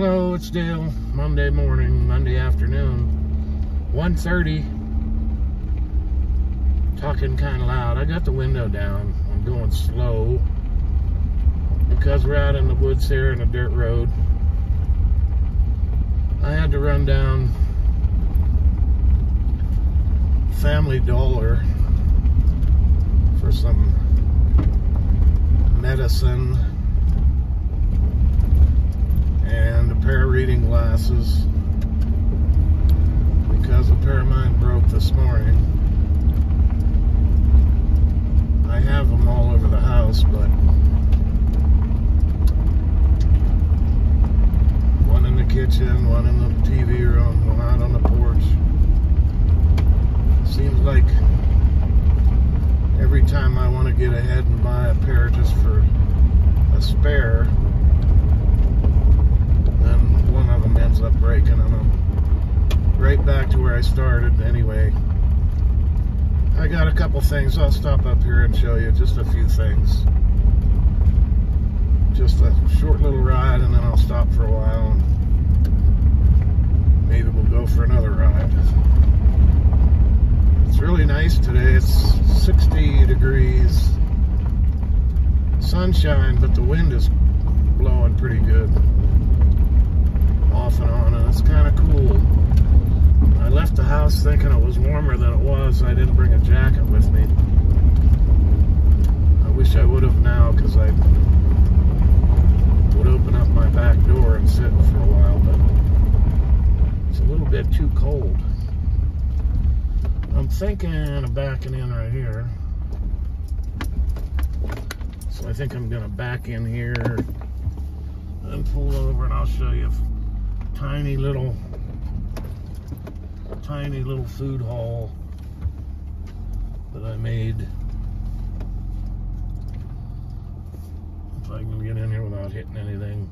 Hello, it's Dale. Monday morning, Monday afternoon, 1:30. Talking kind of loud. I got the window down. I'm going slow because we're out in the woods here in a dirt road. I had to run down Family Dollar for some medicine and a pair of reading glasses because a pair of mine broke this morning. I have them all over the house, but one in the kitchen, one in the TV room, one out on the porch. Seems like every time I want to get ahead and buy a pair just for a spare, then one of them ends up breaking, and I'm right back to where I started. Anyway, I got a couple things. I'll stop up here and show you just a few things. Just a short little ride, and then I'll stop for a while, and maybe we'll go for another ride. It's really nice today. It's 60 degrees, sunshine, but the wind is blowing pretty good, off and on, and it's kind of cool. I left the house thinking it was warmer than it was. I didn't bring a jacket with me. I wish I would have now, because I would open up my back door and sit for a while, but it's a little bit too cold. I'm thinking of backing in right here. So I think I'm gonna back in here and pull over, and I'll show you a tiny little food haul that I made. If I can get in here without hitting anything.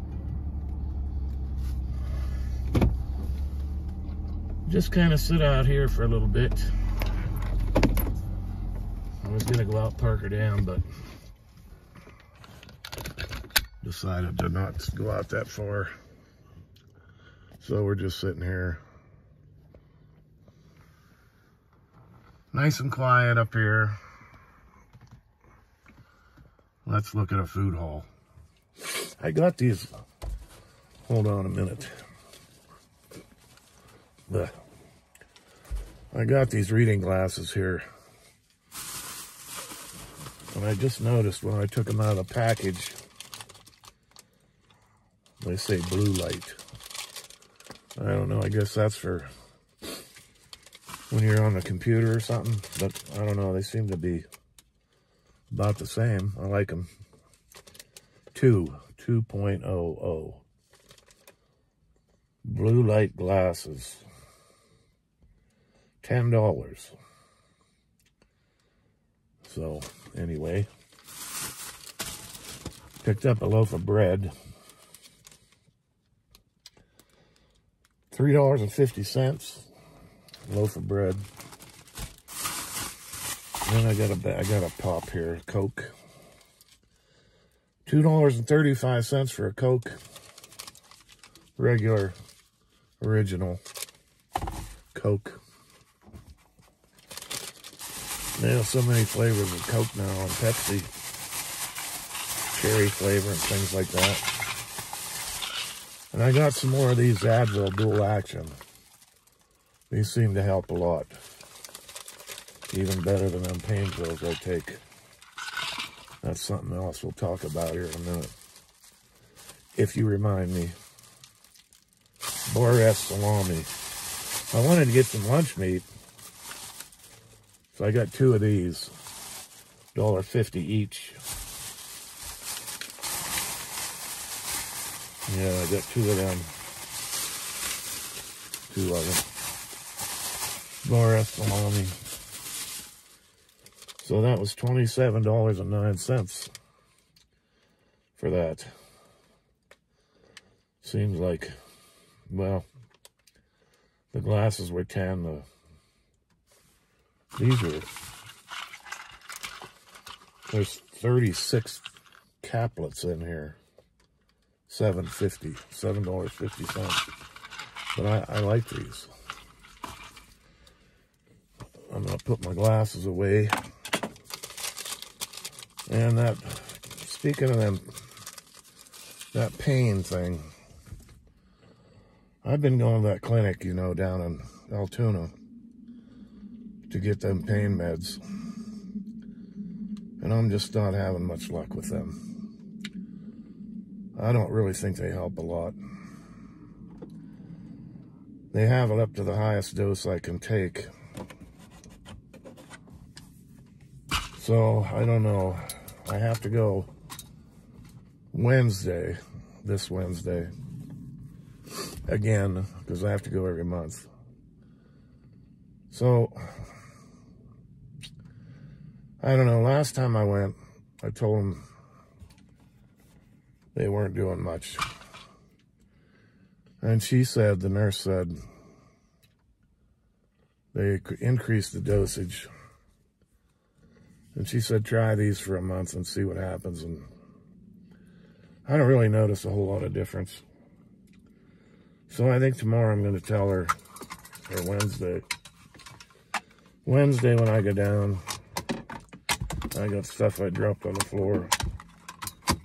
Just kind of sit out here for a little bit. I was gonna go out Parker Dam, but decided to not go out that far. So we're just sitting here. Nice and quiet up here. Let's look at a food haul. I got these, hold on a minute. I got these reading glasses here. And I just noticed when I took them out of the package, they say blue light. I don't know, I guess that's for when you're on the computer or something, but I don't know, they seem to be about the same. I like them. 2.00 blue light glasses, $10. So anyway, picked up a loaf of bread, $3.50, loaf of bread. And then I got a pop here, Coke. $2.35 for a Coke, regular, original Coke. They have so many flavors of Coke now on Pepsi, cherry flavor and things like that. And I got some more of these Advil dual action. These seem to help a lot. Even better than them pain pills I take. That's something else we'll talk about here in a minute, if you remind me. Boris salami. I wanted to get some lunch meat, so I got two of these, $1.50 each. Yeah, I got two of them. Two of them. Boris salami. So that was $27.09 for that. Seems like, well, the glasses were 10. These are, there's 36 caplets in here. $7.50. But I like these. I'm gonna put my glasses away. And that, speaking of them, that pain thing, I've been going to that clinic, you know, down in Altoona to get them pain meds. And I'm just not having much luck with them. I don't really think they help a lot. They have it up to the highest dose I can take. So, I don't know. I have to go Wednesday, this Wednesday, again, because I have to go every month. So, I don't know. Last time I went, I told them they weren't doing much. And she said, the nurse said, they increased the dosage. And she said, try these for a month and see what happens. And I don't really notice a whole lot of difference. So I think tomorrow I'm going to tell her, or Wednesday. Wednesday when I go down, I got stuff I dropped on the floor.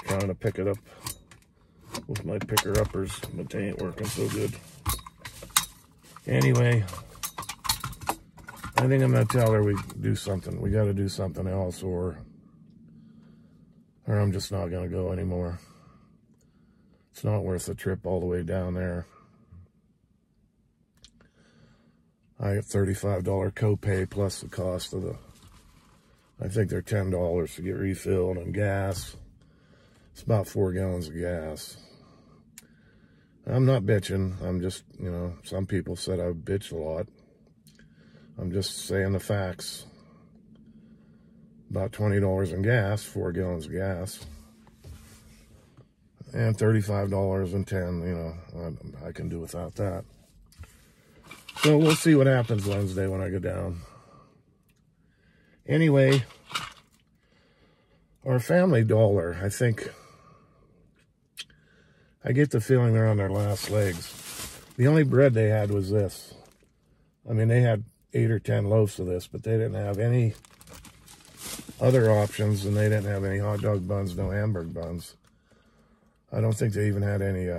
Trying to pick it up with my picker-uppers, but they ain't working so good. Anyway, I think I'm going to tell her we do something. We got to do something else, or I'm just not going to go anymore. It's not worth the trip all the way down there. I get $35 copay plus the cost of the, I think they're $10 to get refilled, and gas. It's about 4 gallons of gas. I'm not bitching. I'm just, you know, some people said I bitch a lot. I'm just saying the facts. About $20 in gas, 4 gallons of gas. And $35 and 10, you know, I can do without that. So we'll see what happens Wednesday when I go down. Anyway, our Family Dollar, I think, I get the feeling they're on their last legs. The only bread they had was this. I mean, they had 8 or 10 loaves of this, but they didn't have any other options, and they didn't have any hot dog buns, no hamburger buns. I don't think they even had any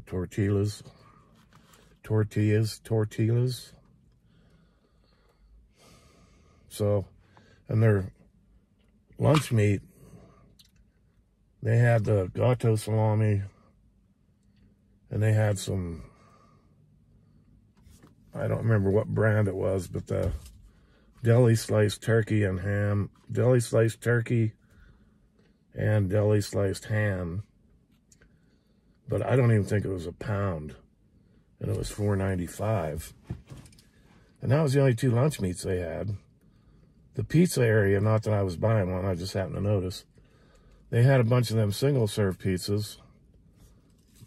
tortillas. So, and their lunch meat, they had the gato salami, and they had some, I don't remember what brand it was, but the deli sliced turkey and ham, deli sliced turkey and deli sliced ham. But I don't even think it was a pound, and it was $4.95. And that was the only 2 lunch meats they had. The pizza area, not that I was buying one, I just happened to notice, they had a bunch of them single-serve pizzas,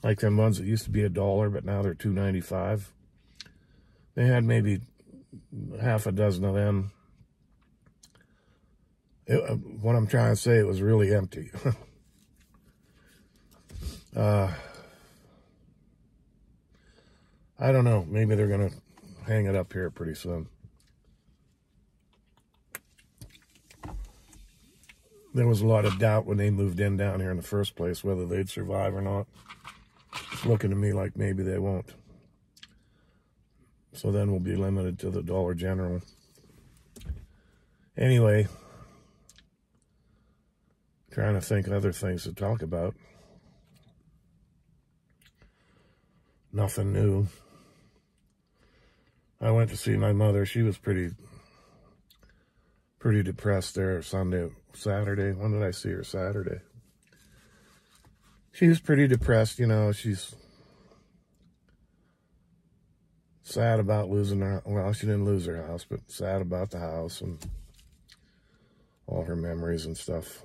like them ones that used to be $1, but now they're $2.95. They had maybe half a dozen of them. What I'm trying to say, it was really empty. I don't know. Maybe they're going to hang it up here pretty soon. There was a lot of doubt when they moved in down here in the first place, whether they'd survive or not. It's looking to me like maybe they won't. So then we'll be limited to the Dollar General. Anyway, trying to think of other things to talk about. Nothing new. I went to see my mother. She was pretty depressed there Saturday. When did I see her? Saturday. She was pretty depressed, you know. She's sad about losing her, well, she didn't lose her house, but sad about the house and all her memories and stuff.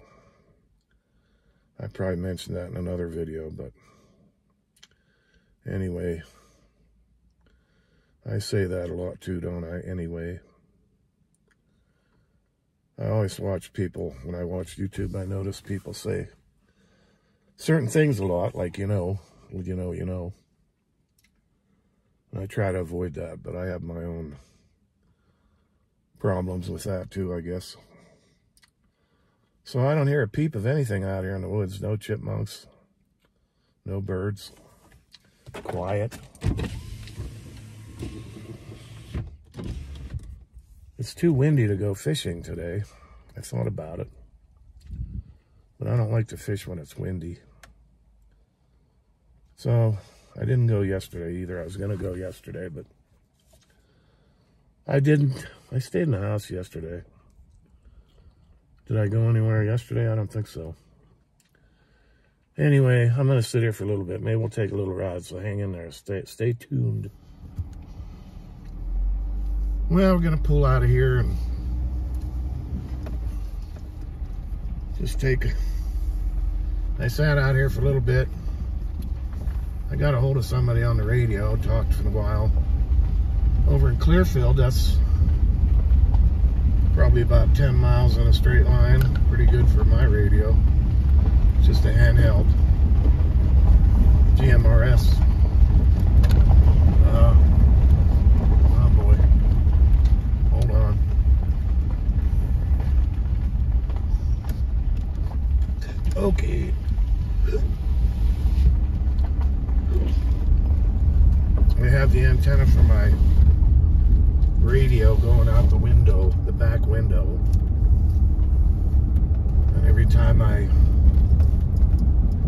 I probably mentioned that in another video, but anyway, I say that a lot too, don't I? Anyway. I always watch people, when I watch YouTube, I notice people say certain things a lot, like, you know. And I try to avoid that, but I have my own problems with that too, I guess. So I don't hear a peep of anything out here in the woods. No chipmunks, no birds, quiet. It's too windy to go fishing today. I thought about it, but I don't like to fish when it's windy. So I didn't go yesterday either. I was going to go yesterday, but I didn't. I stayed in the house yesterday. Did I go anywhere yesterday? I don't think so. Anyway, I'm going to sit here for a little bit. Maybe we'll take a little ride, so hang in there. Stay tuned. Well, we're going to pull out of here and just I sat out here for a little bit. I got a hold of somebody on the radio, talked for a while. Over in Clearfield, that's probably about 10 miles in a straight line. Pretty good for my radio. It's just a handheld GMRS. Oh boy. Hold on. Okay. I have the antenna for my radio going out the window, the back window. And every time I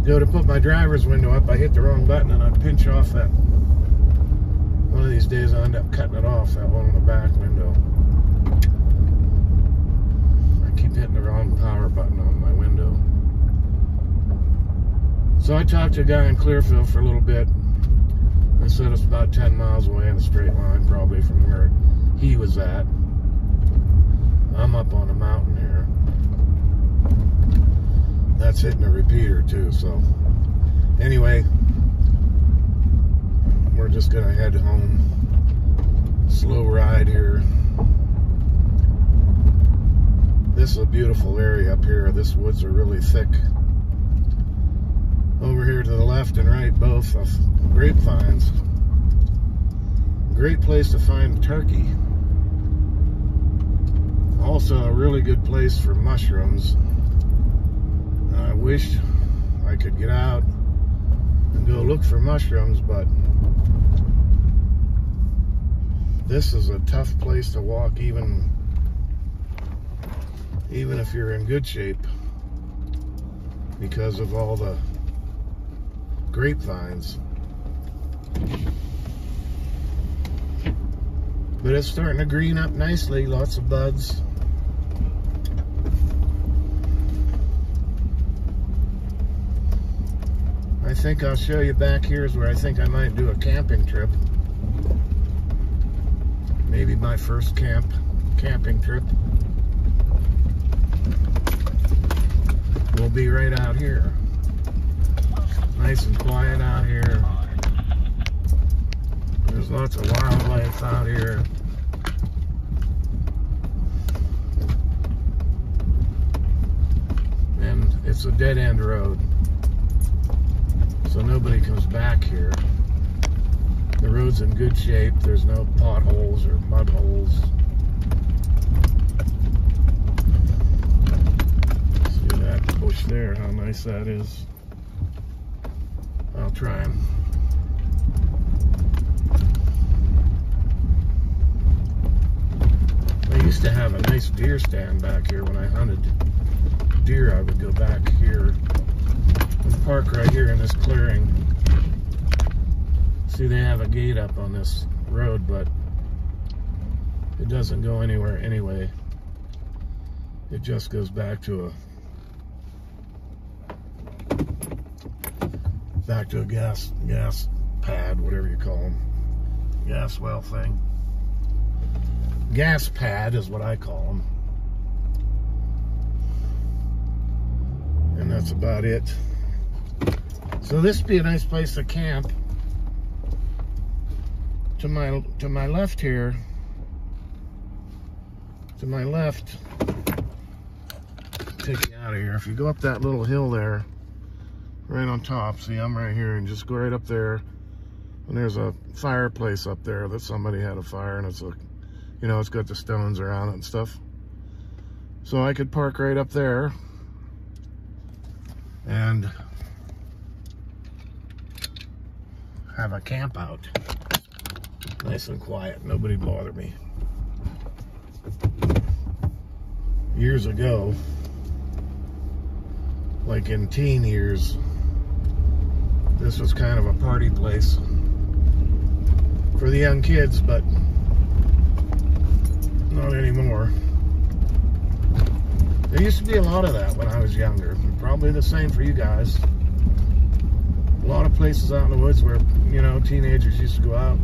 go to put my driver's window up, I hit the wrong button and I pinch off that. One of these days I'll end up cutting it off, that one on the back window. I keep hitting the wrong power button on my window. So I talked to a guy in Clearfield for a little bit. I said it's about 10 miles away in a straight line, probably from where he was at. I'm up on a mountain here. That's hitting a repeater too, so anyway, we're just gonna head home. Slow ride here. This is a beautiful area up here. This woods are really thick. Over here to the left and right, both of grapevines. Great place to find turkey. Also a really good place for mushrooms. I wish I could get out and go look for mushrooms, but this is a tough place to walk, even if you're in good shape, because of all the grapevines. But it's starting to green up nicely, lots of buds. I think I'll show you back here is where I think I might do a camping trip. Maybe my first camping trip will be right out here. Nice and quiet out here. There's lots of wildlife out here. And it's a dead-end road, so nobody comes back here. The road's in good shape. There's no potholes or mud holes. See that bush there, how nice that is. I'll try them. I used to have a nice deer stand back here when I hunted deer. I would go back here and park right here in this clearing. See, they have a gate up on this road, but it doesn't go anywhere anyway. It just goes back to a gas pad, whatever you call them. Gas well thing. Gas pad is what I call them. And that's about it. So this would be a nice place to camp. To my left here, to my left take you out of here. If you go up that little hill there, right on top, see, I'm right here, and just go right up there, and there's a fireplace up there that somebody had a fire, and it's a, you know, it's got the stones around it and stuff. So I could park right up there and have a camp out. Nice and quiet, nobody bother me. Years ago, like in teen years, this was kind of a party place for the young kids, but not anymore. There used to be a lot of that when I was younger. Probably the same for you guys. A lot of places out in the woods where, you know, teenagers used to go out.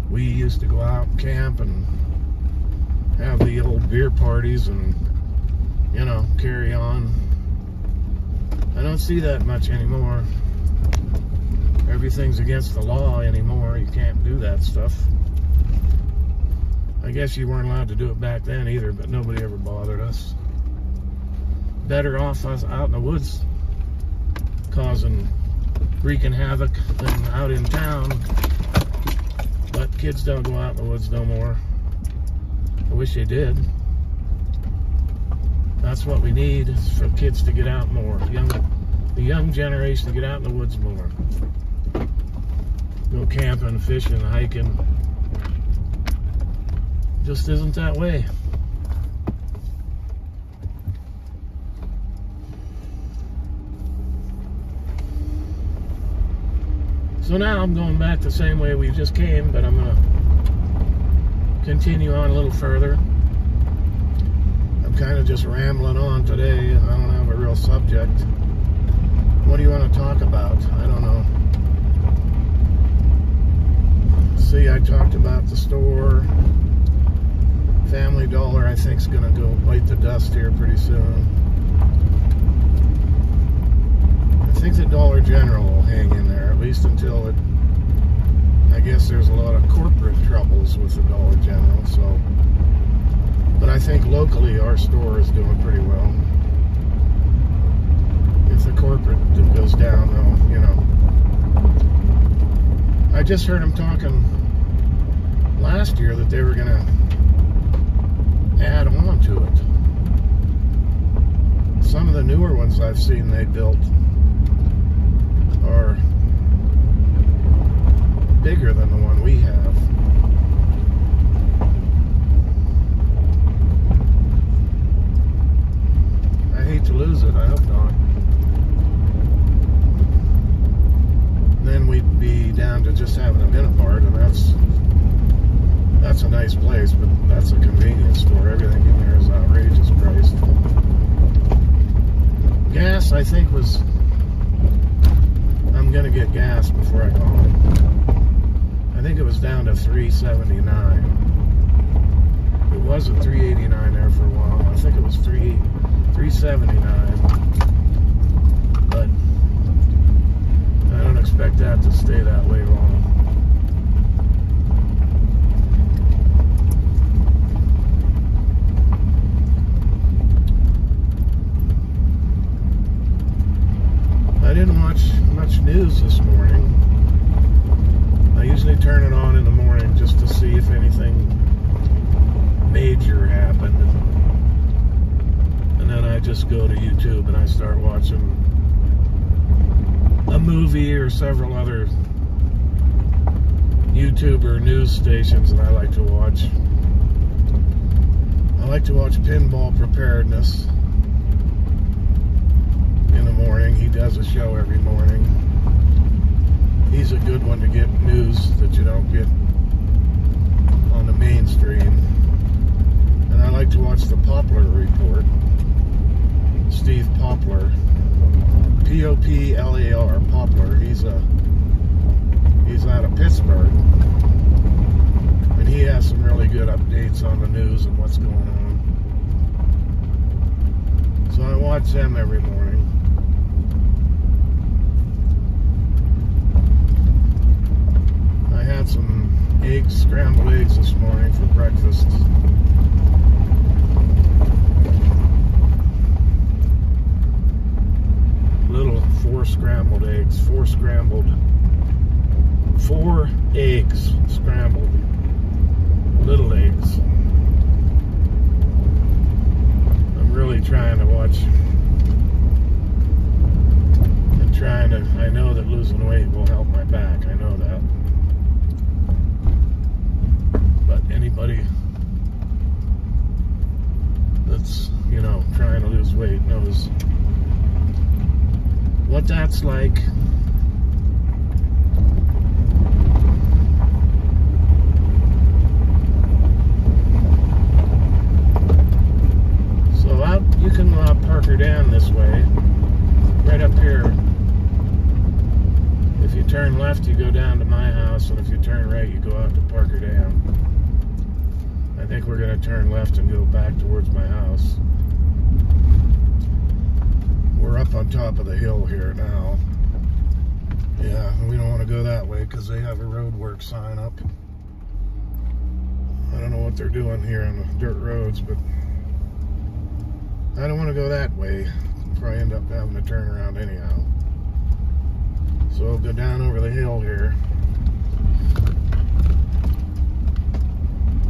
We used to go out and camp and have the old beer parties and, you know, carry on. I don't see that much anymore. Everything's against the law anymore. You can't do that stuff. I guess you weren't allowed to do it back then either, but nobody ever bothered us. Better off us out in the woods wreaking havoc than out in town. But kids don't go out in the woods no more. I wish they did. That's what we need, is for kids to get out more. The young generation to get out in the woods more. Go camping, fishing, hiking. Just isn't that way. So now I'm going back the same way we just came, but I'm gonna continue on a little further. I'm kind of just rambling on today. I don't have a real subject. What do you want to talk about? I don't know. See, I talked about the store. Family Dollar, I think, is gonna go bite the dust here pretty soon. I think the Dollar General will hang in there, at least until it, I guess there's a lot of corporate troubles with the Dollar General, so. But I think locally our store is doing pretty well. If the corporate goes down, though, you know. I just heard them talking last year that they were gonna add on to it. Some of the newer ones I've seen they built are bigger than the one we have. I hate to lose it, I hope not. Then we'd be down to just having a minute mart, and that's a nice place, but that's a convenience store. Everything in there is outrageous priced. Gas, I think, was... I'm gonna get gas before I go home. I think it was down to $3.79. It was at $3.89 there for a while. I think it was $3.79. But I don't expect that to stay that way long. I didn't watch much news this morning. I usually turn it on in the morning just to see if anything major happened. And then I just go to YouTube and I start watching a movie or several other YouTuber news stations that I like to watch. I like to watch Pinball Preparedness in the morning. He does a show every morning. He's a good one to get news that you don't get on the mainstream. And I like to watch the Poplar Report. Steve Poplar. P-O-P-L-A-R, Poplar. He's out of Pittsburgh. And he has some really good updates on the news and what's going on. So I watch them every morning. I had some eggs, scrambled eggs this morning for breakfast. scrambled. 4 eggs scrambled. Little eggs. I'm really trying to watch. And trying to, I know that losing weight will help my back. I know that. But anybody that's, you know, trying to lose weight knows what that's like. So out, you can park her down this way, right up here. If you turn left, you go down to my house, and if you turn right, you go out to Parker Dam. I think we're going to turn left and go back towards my house. We're up on top of the hill here now. Yeah, we don't want to go that way because they have a roadwork sign up. I don't know what they're doing here on the dirt roads, but I don't want to go that way. Probably end up having to turn around anyhow. So we'll go down over the hill here.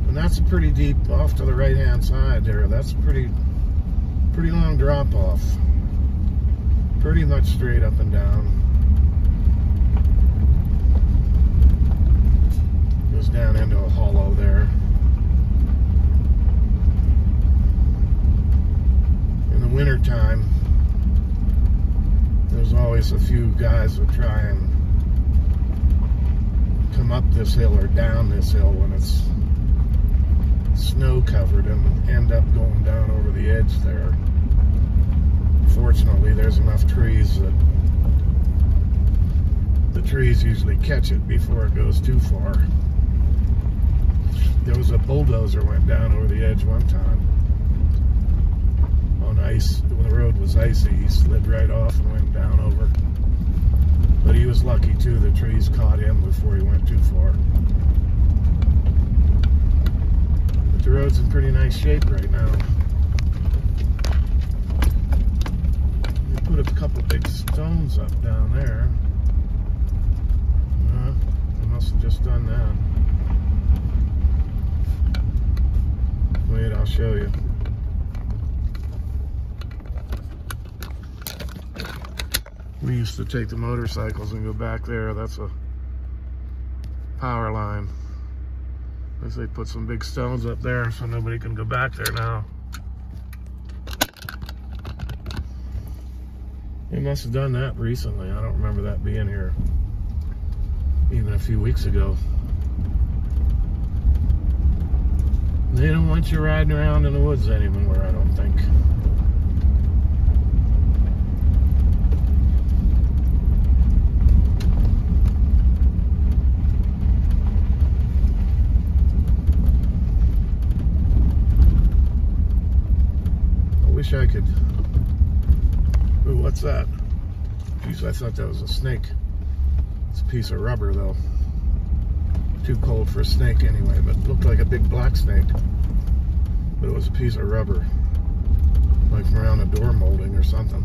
And that's a pretty deep, off to the right-hand side there. That's a pretty long drop-off. Pretty much straight up and down. Goes down into a hollow there. In the wintertime, there's always a few guys that try and come up this hill or down this hill when it's snow covered and end up going down over the edge there. Fortunately, there's enough trees that the trees usually catch it before it goes too far. There was a bulldozer went down over the edge one time on ice. When the road was icy, he slid right off and went down over. But he was lucky too, the trees caught him before he went too far. But the road's in pretty nice shape right now. Put a couple big stones up down there. They must have just done that. Wait, I'll show you. We used to take the motorcycles and go back there. That's a power line. I guess they put some big stones up there so nobody can go back there now. They must have done that recently. I don't remember that being here even a few weeks ago. They don't want you riding around in the woods anymore, I don't think. I wish I could. Ooh, what's that? Jeez, I thought that was a snake. It's a piece of rubber, though. Too cold for a snake anyway, but it looked like a big black snake. But it was a piece of rubber. Like from around a door molding or something.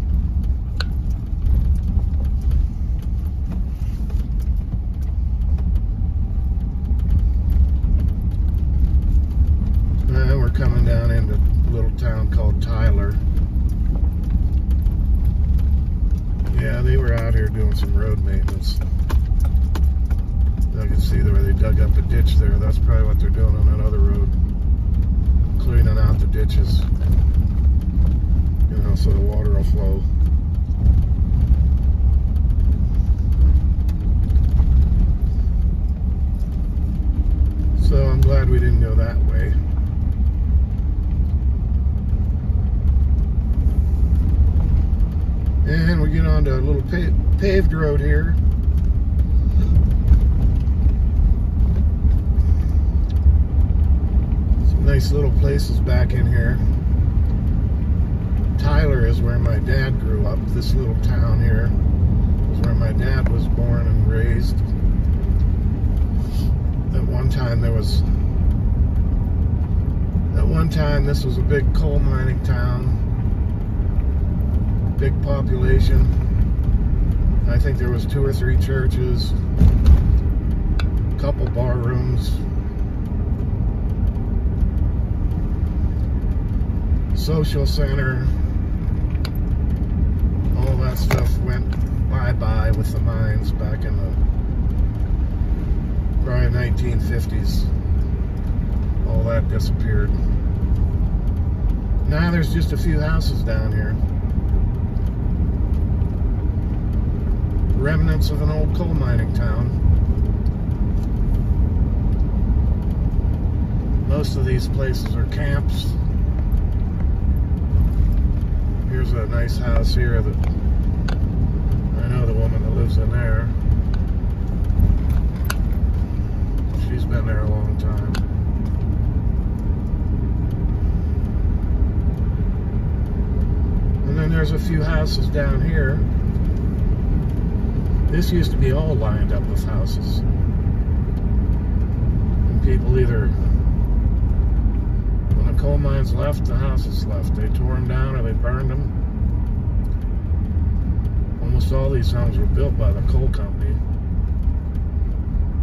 And we're coming down into a little town called Tyler. Yeah, they were out here doing some road maintenance. I can see where they dug up a ditch there. That's probably what they're doing on that other road. Cleaning out the ditches. You know, so the water will flow. So I'm glad we didn't go that way. And we get onto a little paved road here. Some nice little places back in here. Tyler is where my dad grew up. This little town here is where my dad was born and raised. At one time this was a big coal mining town. Big population. I think there was 2 or 3 churches, a couple bar rooms, social center. All that stuff went bye-bye with the mines back in the probably 1950s. All that disappeared. Now there's just a few houses down here. Remnants of an old coal mining town. Most of these places are camps. Here's a nice house here that I know the woman that lives in there. She's been there a long time. And then there's a few houses down here. This used to be all lined up with houses. And people either, when the coal mines left, the houses left. They tore them down or they burned them. Almost all these homes were built by the coal company.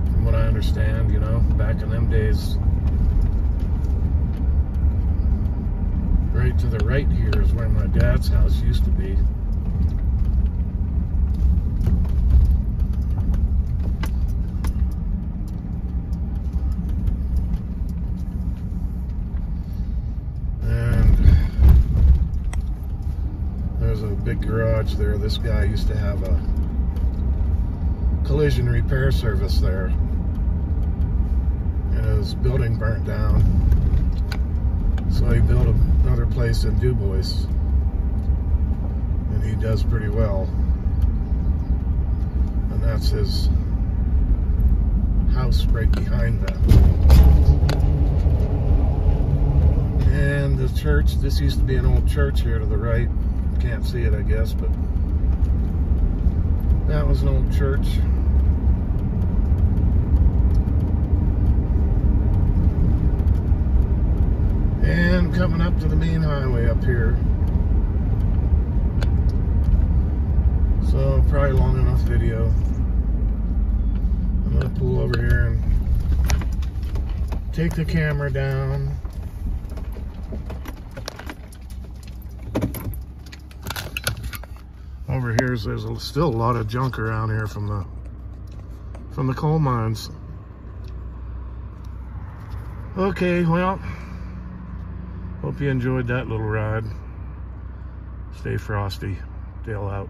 From what I understand, you know, back in them days. Right to the right here is where my dad's house used to be. Big garage there. This guy used to have a collision repair service there, and his building burnt down, so he built another place in Du Bois, and he does pretty well, and that's his house right behind that. And the church, this used to be an old church here to the right. Can't see it, I guess, but that was an old church. And coming up to the main highway up here. So probably long enough video. I'm gonna pull over here and take the camera down. Over here, there's still a lot of junk around here from the coal mines. Okay, well, hope you enjoyed that little ride. Stay frosty. Dale out.